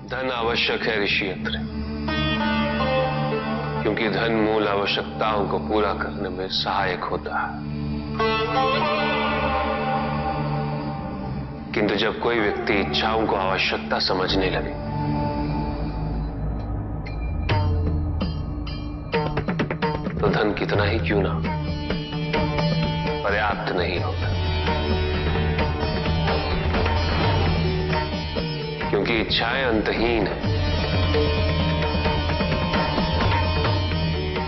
धन आवश्यक है ऋषि अत्रि, क्योंकि धन मूल आवश्यकताओं को पूरा करने में सहायक होता है। किंतु जब कोई व्यक्ति इच्छाओं को आवश्यकता समझने लगे तो धन कितना ही क्यों ना पर्याप्त नहीं होता, क्योंकि इच्छाएं अंतहीन है।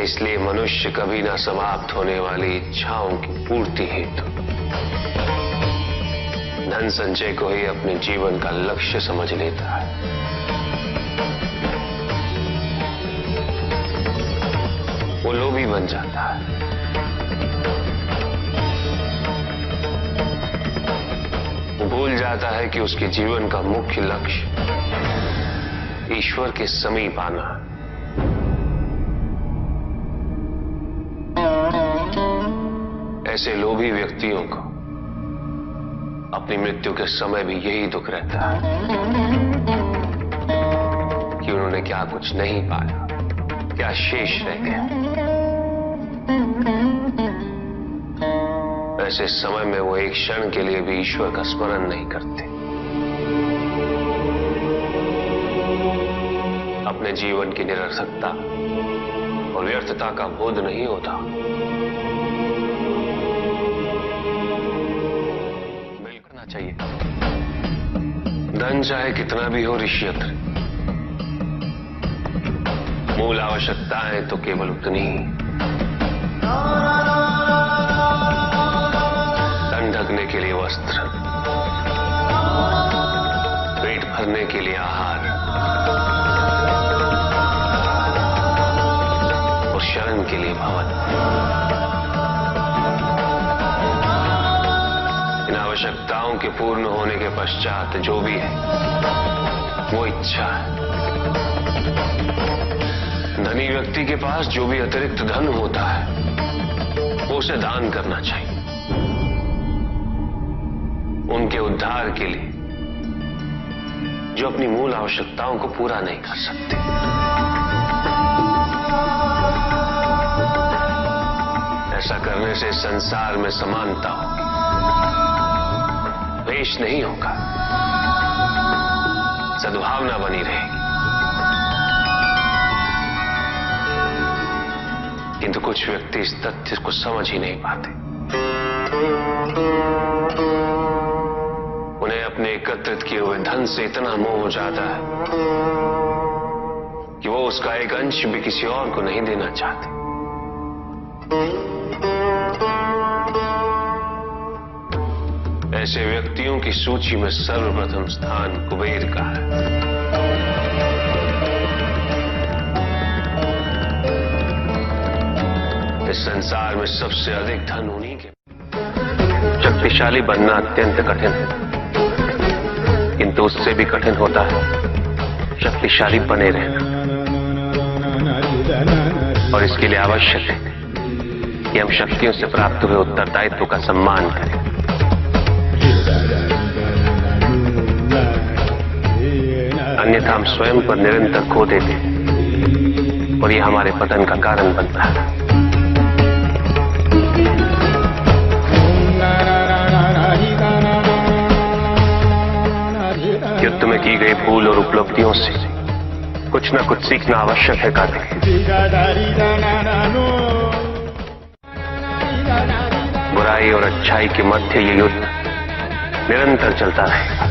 इसलिए मनुष्य कभी ना समाप्त होने वाली इच्छाओं की पूर्ति हेतु धन संचय को ही अपने जीवन का लक्ष्य समझ लेता है। वो लोभी बन जाता है। वो भूल जाता है कि उसके जीवन का मुख्य लक्ष्य ईश्वर के समीप आना है। ऐसे लोभी व्यक्तियों को अपनी मृत्यु के समय भी यही दुख रहता है कि उन्होंने क्या कुछ नहीं पाया, क्या शेष रह गया। ऐसे समय में वो एक क्षण के लिए भी ईश्वर का स्मरण नहीं करते। अपने जीवन की निरर्थकता और व्यर्थता का बोध नहीं होता। करना चाहिए। धन चाहे कितना भी हो ऋषि अत्रि, मूल आवश्यकताएं तो केवल उतनी ही। तन ढकने के लिए वस्त्र, पेट भरने के लिए आहार और शरण के लिए भवन। इन आवश्यकताओं के पूर्ण होने के पश्चात जो भी है वो इच्छा है। धनी व्यक्ति के पास जो भी अतिरिक्त धन होता है वो उसे दान करना चाहिए, उनके उद्धार के लिए जो अपनी मूल आवश्यकताओं को पूरा नहीं कर सकते। ऐसा करने से संसार में समानता होगी, द्वेष नहीं होगा, सद्भावना बनी रहेगी। किंतु कुछ व्यक्ति इस तथ्य को समझ ही नहीं पाते। उन्हें अपने एकत्रित किए हुए धन से इतना मोह हो जाता है कि वो उसका एक अंश भी किसी और को नहीं देना चाहते। ऐसे व्यक्तियों की सूची में सर्वप्रथम स्थान कुबेर का है। इस संसार में सबसे अधिक धन उन्हीं के। शक्तिशाली बनना अत्यंत कठिन है, किंतु उससे भी कठिन होता है शक्तिशाली बने रहना। और इसके लिए आवश्यक है कि हम शक्तियों से प्राप्त हुए उत्तरदायित्व का सम्मान करें। अन्यथा हम स्वयं पर निरंतर खो देते हैं और ये हमारे पतन का कारण बनता है। युद्ध में की गई भूल और उपलब्धियों से कुछ न कुछ सीखना आवश्यक है कार्तिक। बुराई और अच्छाई के मध्य ये युद्ध निरंतर चलता रहेगा।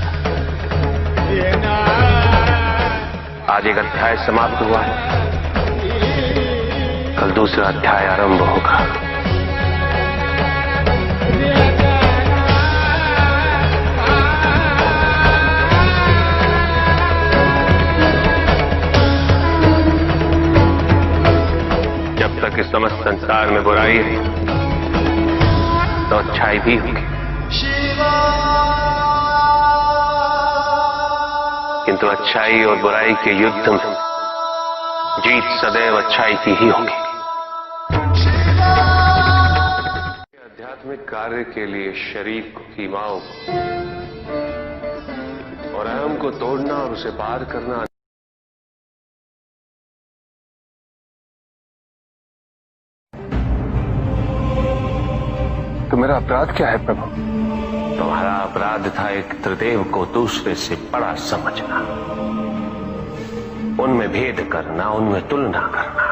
आज एक अध्याय समाप्त हुआ है, कल दूसरा अध्याय आरंभ होगा। जब तक इस समस्त संसार में बुराई है तो अच्छाई भी होगी, किंतु अच्छाई और बुराई के युद्ध में जीत सदैव अच्छाई की ही होगी। आध्यात्मिक कार्य के लिए शरीर को, सीमाओं को और अहम को तोड़ना और उसे पार करना मेरा अपराध क्या है प्रभु? तुम्हारा अपराध था एक त्रिदेव को दूसरे से बड़ा समझना, उनमें भेद करना, उनमें तुलना करना।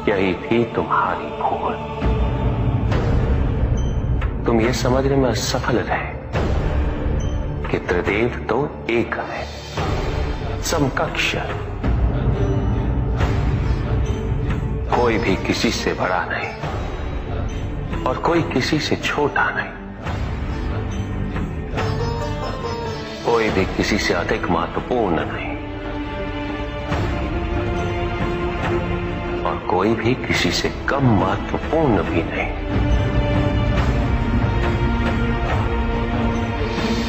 यही थी तुम्हारी भूल। तुम ये समझने में असफल रहे कि त्रिदेव तो एक है, समकक्ष है, कोई भी किसी से बड़ा नहीं और कोई किसी से छोटा नहीं, कोई भी किसी से अधिक महत्वपूर्ण नहीं और कोई भी किसी से कम महत्वपूर्ण भी नहीं।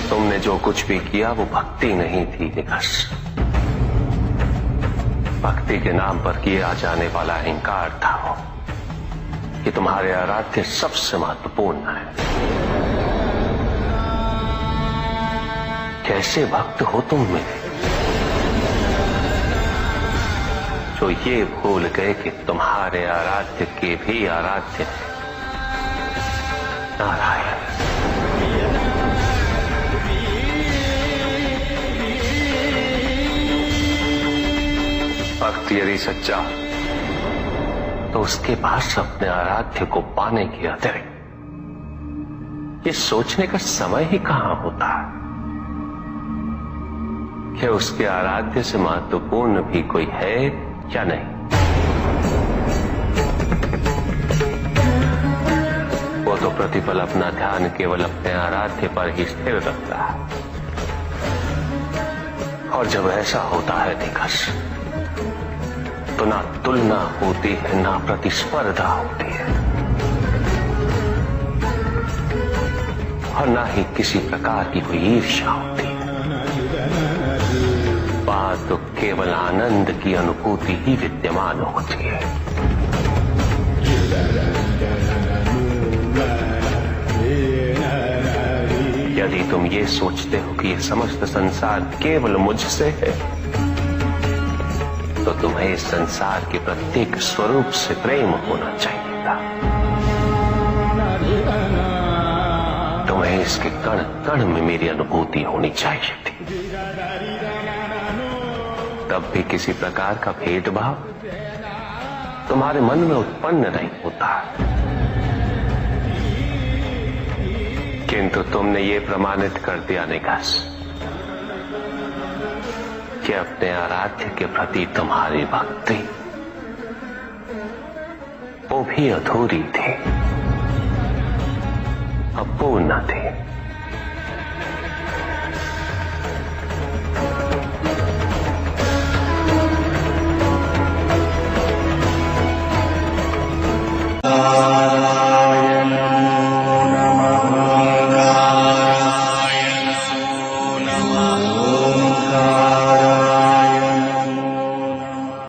तुमने जो कुछ भी किया वो भक्ति नहीं थी निकस। भक्ति के नाम पर किया जाने वाला अहंकार था वो कि तुम्हारे आराध्य सबसे महत्वपूर्ण है। कैसे भक्त हो तुम मेरे, जो ये भूल गए कि तुम्हारे आराध्य के भी आराध्य नारायण। भक्त यदि सच्चा तो उसके पास अपने आराध्य को पाने के अतिरिक्त ये सोचने का समय ही कहां होता है कि उसके आराध्य से महत्वपूर्ण भी कोई है या नहीं। वो तो प्रतिपल अपना ध्यान केवल अपने आराध्य पर ही स्थिर रखता है, और जब ऐसा होता है निकस तो ना तुलना होती है, ना प्रतिस्पर्धा होती है, और ना ही किसी प्रकार की कोई ईर्ष्या होती है। बात तो केवल आनंद की अनुभूति ही विद्यमान होती है। यदि तुम ये सोचते हो कि यह समस्त संसार केवल मुझसे है, तो तुम्हें इस संसार के प्रत्येक स्वरूप से प्रेम होना चाहिए था। तुम्हें इसके कण कण में मेरी अनुभूति होनी चाहिए थी। तब भी किसी प्रकार का भेदभाव तुम्हारे मन में उत्पन्न नहीं होता। किंतु तुमने ये प्रमाणित कर दिया निकास कि अपने आराध्य के प्रति तुम्हारी भक्ति वो भी अधूरी थी, अपूर्ण थी।